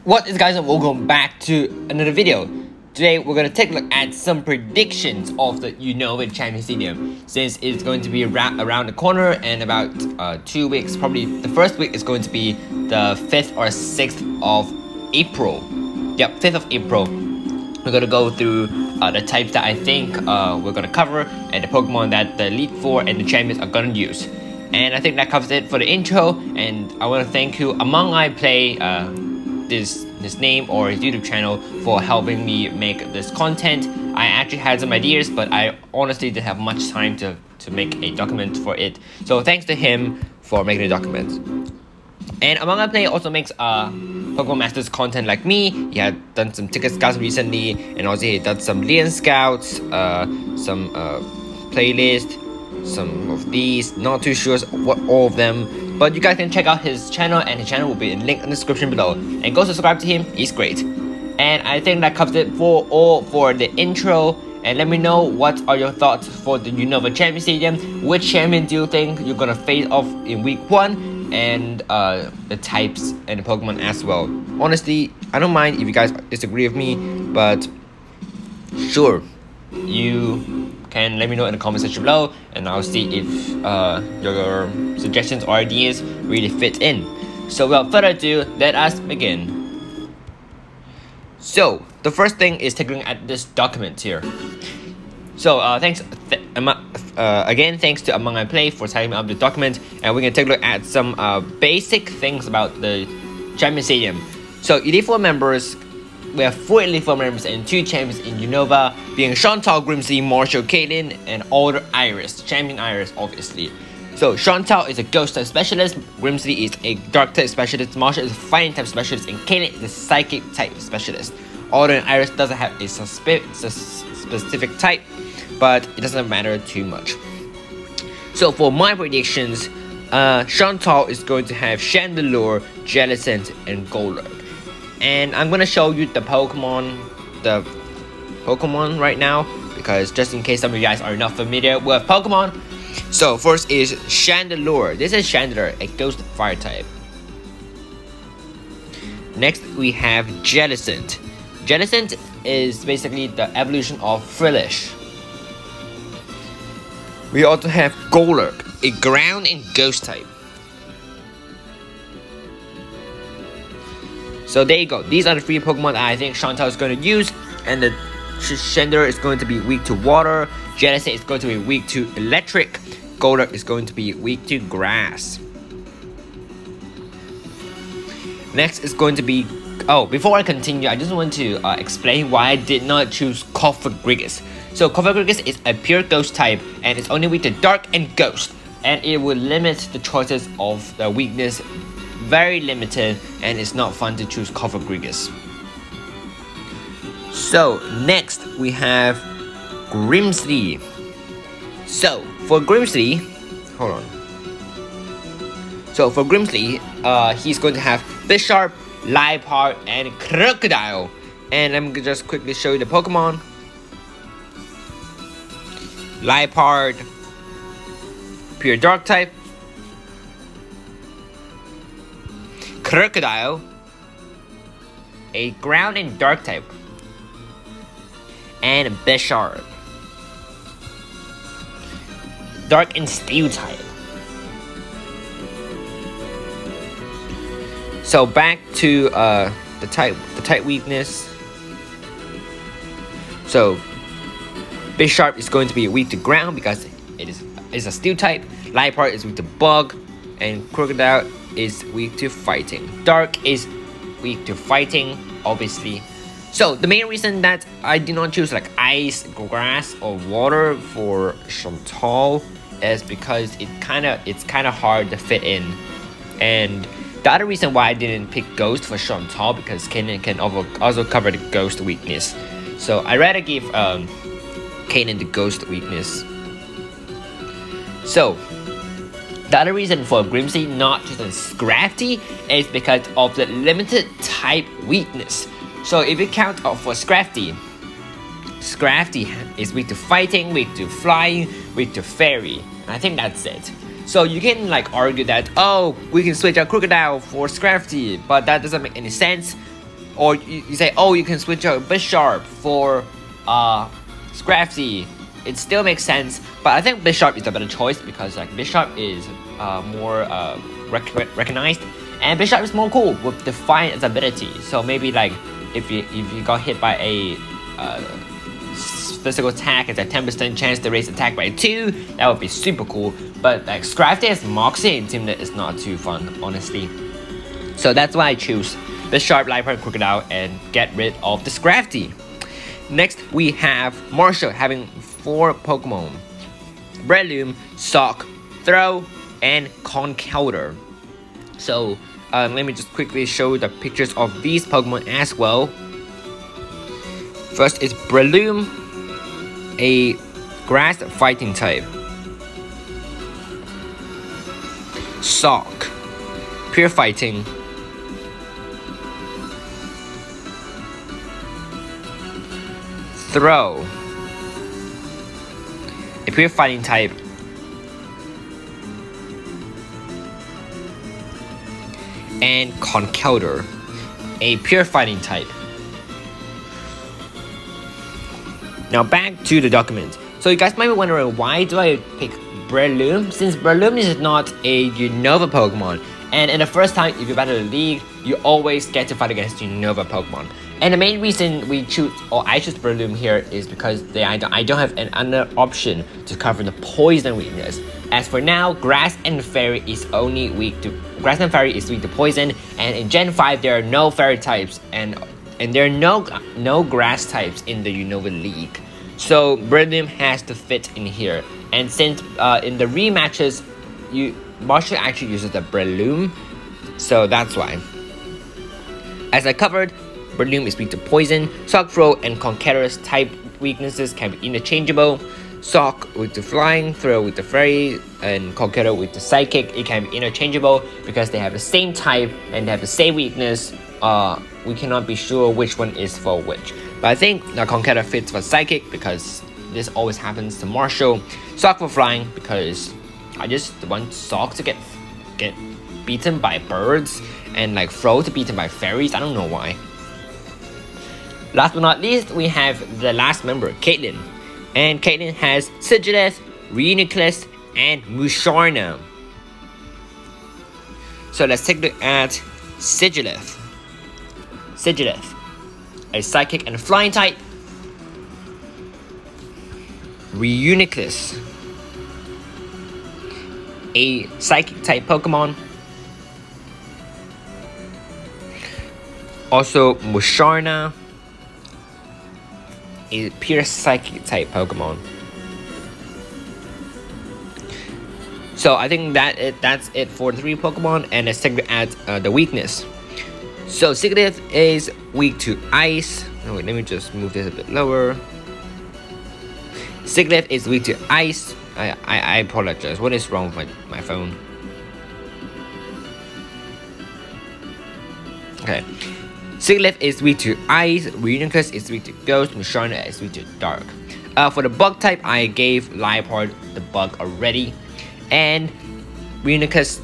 What is guys, and welcome back to another video. Today we're gonna take a look at some predictions of the Unova Champions Stadium, since it's going to be around the corner and about 2 weeks. Probably the first week is going to be the 5th or 6th of April. Yep, 5th of April. We're gonna go through the types that I think we're gonna cover and the Pokemon that the Elite Four and the Champions are gonna use. And I think that covers it for the intro. And I want to thank you, Among I Play, his name or his YouTube channel, for helping me make this content. I actually had some ideas, but I honestly didn't have much time to make a document for it. So thanks to him for making the document. And Among I Play also makes Pokemon Masters content like me. He had done some Ticket Scouts recently, and also he done some Leon Scouts, some playlist, some of these. Not too sure what all of them. But you guys can check out his channel, and his channel will be in link in the description below. And go subscribe to him, he's great. And I think that covers it for the intro. And let me know what are your thoughts for the Unova Champion Stadium. Which champion do you think you're gonna face off in week 1? And the types and the Pokemon as well. Honestly, I don't mind if you guys disagree with me, but sure, you can let me know in the comment section below, and I'll see if your suggestions or ideas really fit in. So without further ado, let us begin. So the first thing is taking at this document here. So again, thanks to Among I Play for typing up the document, and we're gonna take a look at some basic things about the Champion Stadium. So Elite Four members. We have 4 Elite Four members and 2 champions in Unova, being Chantal, Grimsley, Marshall, Caitlyn, and Alder Iris, Champion Iris, obviously. So Chantal is a Ghost type specialist, Grimsley is a Dark type specialist, Marshall is a Fighting type specialist, and Caitlyn is a Psychic type specialist. Alder and Iris doesn't have a specific type, but it doesn't matter too much. So for my predictions, Chantal is going to have Chandelure, Jellicent, and Golurk. And I'm gonna show you the Pokemon right now, because just in case some of you guys are not familiar with Pokemon. So first is Chandelure. This is Chandelure, a Ghost Fire type. Next we have Jellicent. Jellicent is basically the evolution of Frillish. We also have Golurk, a Ground and Ghost type. So there you go. These are the 3 Pokemon that I think Chantal is going to use. And the Chandelure is going to be weak to water. Jellicent is going to be weak to electric. Golurk is going to be weak to grass. Next is going to be... Oh, before I continue, I just want to explain why I did not choose Cofagrigus. So Cofagrigus is a pure Ghost type, and it's only weak to Dark and Ghost. And it will limit the choices of the weakness. Very limited, and it's not fun to choose Cofagrigus. So next we have Grimsley. So for Grimsley, hold on. So for Grimsley, he's going to have Bisharp, Liepard, and Crocodile. And I'm gonna just quickly show you the Pokemon. Liepard, pure Dark type. Crocodile, a Ground and Dark type, and Bisharp, Dark and Steel type. So back to the type weakness. So Bisharp is going to be weak to ground because it is a Steel type. Liepard is weak to bug, and Crocodile is weak to fighting. Dark is weak to fighting, obviously. So the main reason that I did not choose like ice, grass, or water for Chantal is because it's kind of hard to fit in. And the other reason why I didn't pick Ghost for Chantal, because Caitlyn can also cover the Ghost weakness. So I'd rather give Caitlyn the Ghost weakness. So the other reason for Grimsley not choosing Scrafty is because of the limited type weakness. So if you count out for Scrafty is weak to fighting, weak to flying, weak to fairy. I think that's it. So you can like argue that, oh, we can switch out Crocodile for Scrafty, but that doesn't make any sense. or you say, oh, you can switch out Bisharp for Scrafty. It still makes sense, but I think Bisharp is a better choice because like Bisharp is more recognized, and Bisharp is more cool with Defiant's ability. So maybe like if you got hit by a physical attack, it's a 10% chance to raise attack by 2. That would be super cool. But like Scrafty as Moxie, it seems that it's not too fun, honestly. So that's why I choose Bisharp, Liepard, Crocodile, and get rid of the Scrafty. Next, we have Marshall having 4 Pokemon: Breloom, Sock, Throw, and Conkeldurr. So let me just quickly show the pictures of these Pokemon as well. First is Breloom, a grass fighting type. Sock, pure fighting. Throw, a pure fighting type. And Conkeldurr, a pure fighting type. Now back to the document. So you guys might be wondering, why do I pick Breloom? Since Breloom is not a Unova Pokemon, and in the first time if you battle the league, you always get to fight against Unova Pokemon. And the main reason we choose, or I choose Breloom here, is because I don't have another option to cover the poison weakness. As for now, Grass and Fairy is weak to poison, and in Gen 5 there are no Fairy types, and there are no Grass types in the Unova League. So Breloom has to fit in here. And since in the rematches, Marshall actually uses the Breloom, so that's why. As I covered, Breloom is weak to poison. Sock, Throw, and Conkeldurr's type weaknesses can be interchangeable. Sock with the flying, Throw with the fairy, and Conkeldurr with the psychic. It can be interchangeable because they have the same type and they have the same weakness. We cannot be sure which one is for which. But I think the Conkeldurr fits for psychic because this always happens to Marshall. Sock for flying because I just want Sock to get beaten by birds, and like Throw to beaten by fairies. I don't know why. Last but not least, we have the last member, Caitlyn. And Caitlyn has Sigilyph, Reuniclus, and Musharna. So let's take a look at Sigilyph. Sigilyph, a psychic and flying type. Reuniclus, a psychic type Pokemon. Also Musharna, a pure psychic type Pokemon. So I think that's it for the 3 Pokemon, and let's take a look at the weakness. So Sigilyph is weak to ice. Oh wait, let me just move this a bit lower. Sigilyph is weak to ice. I apologize. What is wrong with my phone? Okay. Sigilyph is weak to ice, Reuniclus is weak to ghost, Musharna is weak to dark. For the bug type, I gave Liepard the bug already. And Reuniclus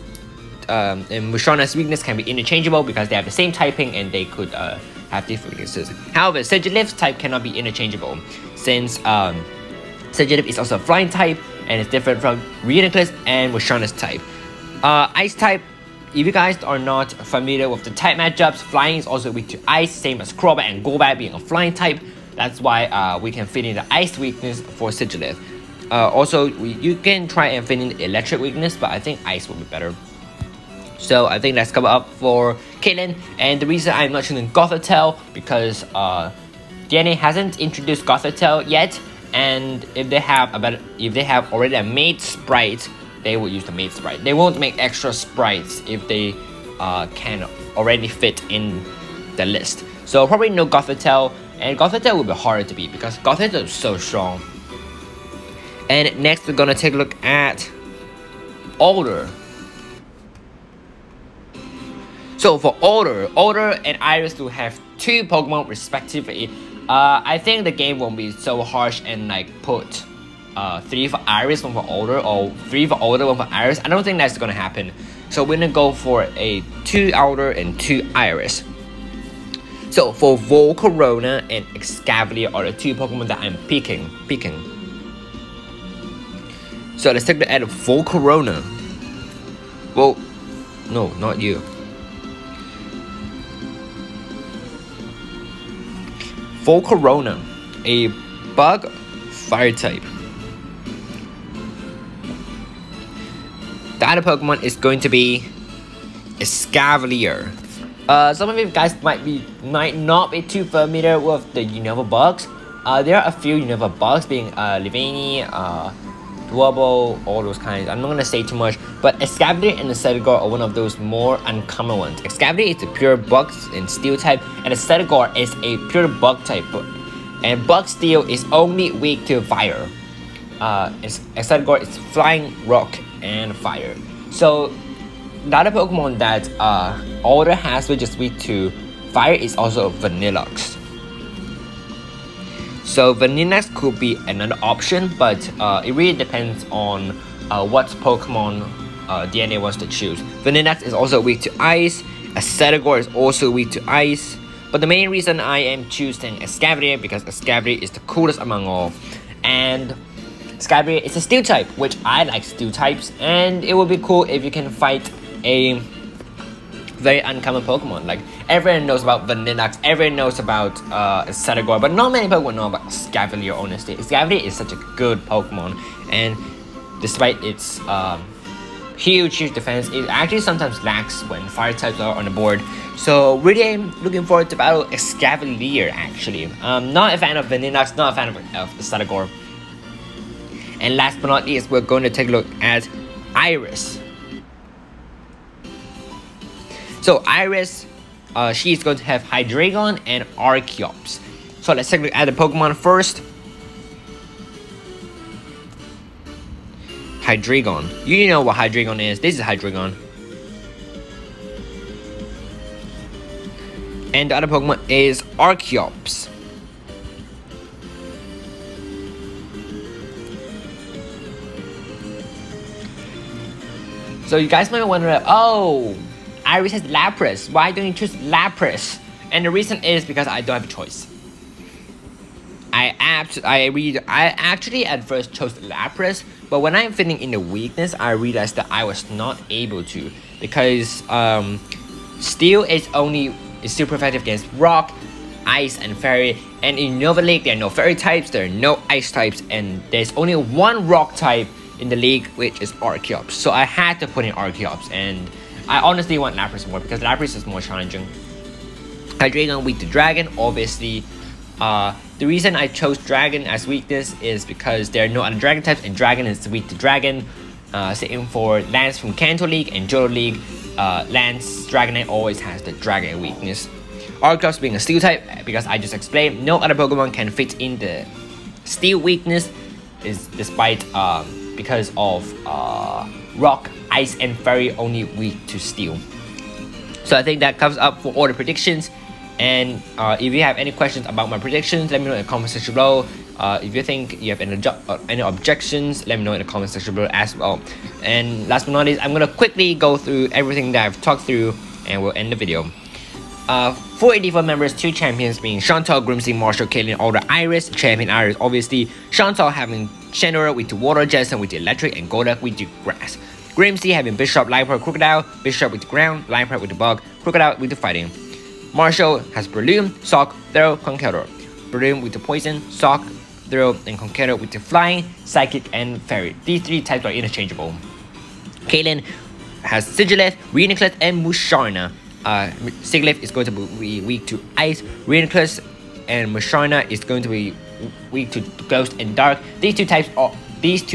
and Musharna's weakness can be interchangeable because they have the same typing and they could have different weaknesses. However, Sigilyph's type cannot be interchangeable since Sigilyph is also a flying type and it's different from Reuniclus and Musharna's type. Ice type, if you guys are not familiar with the type matchups, flying is also weak to ice, same as Crobat and Golbat being a flying type. That's why we can fit in the ice weakness for Sigilyph. Also, you can try and fit in the electric weakness, but I think ice will be better. So I think that's covered up for Caitlyn. And the reason I'm not choosing Gothitelle because DNA hasn't introduced Gothitelle yet, and if they have already a made sprite, they will use the made sprite. They won't make extra sprites if they can already fit in the list. So probably no Gothitelle, and Gothitelle will be harder to beat because Gothitelle is so strong. And next we're gonna take a look at Alder. So for Alder and Iris will have 2 Pokemon respectively. I think the game won't be so harsh and like put 3 for Iris, 1 for Alder, or 3 for Alder, 1 for Iris. I don't think that's gonna happen. So we're gonna go for a 2 Alder and 2 Iris. So for Volcarona and Escavalier are the two Pokemon that I'm picking. So let's take a look at Volcarona. Well, no, not you. Volcarona, a bug fire type. The other Pokemon is going to be Escavalier. Some of you guys might not be too familiar with the Unova bugs. There are a few Unova bugs, being Livani, Dwobble, all those kinds. I'm not gonna say too much, but Escavalier and the Cetagore are one of those more uncommon ones. Escavalier is a pure bug and steel type, and the Cetagore is a pure bug type. And bug steel is only weak to fire. Cetagore is flying, rock, and fire. So the other Pokemon that Alder has, which is weak to fire, is also Vanilluxe. So Vanilluxe could be another option, but it really depends on what Pokemon DNA wants to choose. Vanilluxe is also weak to ice. Cetagore is also weak to ice. But the main reason I am choosing Escavalier because Escavalier is the coolest among all. And Escavalier is a steel type, which I like steel types, and it would be cool if you can fight a very uncommon Pokemon. Like, everyone knows about Vanilluxe, everyone knows about Cetagore, but not many Pokemon know about Escavalier, honestly. Escavalier is such a good Pokemon, and despite its huge defense, it actually sometimes lacks when fire types are on the board. So really, I'm looking forward to battle Escavalier, actually. Not a fan of Vanilluxe, not a fan of Cetagore. And last but not least, we're going to take a look at Iris. So Iris, she is going to have Hydreigon and Archeops. So let's take a look at the Pokemon first. Hydreigon. You know what Hydreigon is. This is Hydreigon. And the other Pokemon is Archeops. So you guys might wonder, oh, Iris has Lapras. Why don't you choose Lapras? And the reason is because I don't have a choice. I actually at first chose Lapras, but when I'm feeling in the weakness, I realized that I was not able to, because Steel is still effective against Rock, Ice, and Fairy. And in Unova League, there are no Fairy types, there are no Ice types, and there's only one Rock type in the league, which is Archeops. So I had to put in Archeops, and I honestly want Lapras more because Lapras is more challenging. Hydreigon weak to Dragon, obviously. The reason I chose Dragon as weakness is because there are no other Dragon types, and Dragon is weak to Dragon. Same for Lance from Kanto League and Johto League. Lance Dragonite always has the Dragon weakness. Archeops being a Steel type, because I just explained, no other Pokemon can fit in the Steel weakness, is despite because of Rock, Ice, and Fairy only weak to Steel. So I think that covers up for all the predictions. And if you have any questions about my predictions, let me know in the comment section below. If you think you have any objections, let me know in the comment section below as well. And last but not least, I'm going to quickly go through everything that I've talked through, and we'll end the video. 484 members, 2 champions being Chantal, Grimsy, Marshall, Caitlyn, Alder, Iris. Champion Iris, obviously. Chantal having Chandra with the Water, Jason with the Electric, and Golduck with the Grass. Grimsy having Bishop, Liepard, Crocodile, Bishop with the Ground, Liepard with the Bug, Crocodile with the Fighting. Marshall has Breloom, Sock, Throw, Conkeldurr. Breloom with the Poison, Sock, Throw, and Conkeldurr with the Flying, Psychic, and Fairy. These 3 types are interchangeable. Caitlyn has Sigilyph, Reuniclus, and Musharna. Sigilyph is going to be weak to Ice. Reuniclus and Musharna is going to be weak to Ghost and Dark. These two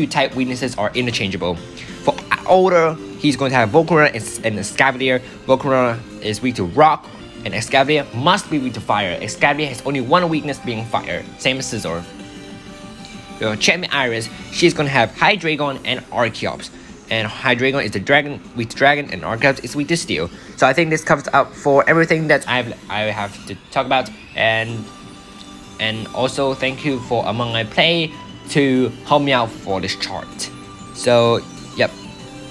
type weaknesses are interchangeable. For Alder, he's going to have Volcarona and Escavalier. Volcarona is weak to Rock, and Escavalier must be weak to Fire. Escavalier has only one weakness, being Fire, same as Scizor. Your Champion Iris, she's going to have Hydreigon and Archeops. And Hydreigon is the Dragon, weak to Dragon, and Archeops is weak to Steel. So I think this covers up for everything that I have to talk about. And also thank you for Among I Play to help me out for this chart. So yep,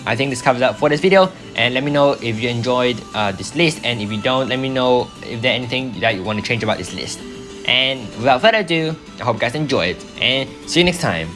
I think this covers up for this video. and let me know if you enjoyed this list, and if you don't, let me know if there's anything that you want to change about this list. And without further ado, I hope you guys enjoyed, and see you next time.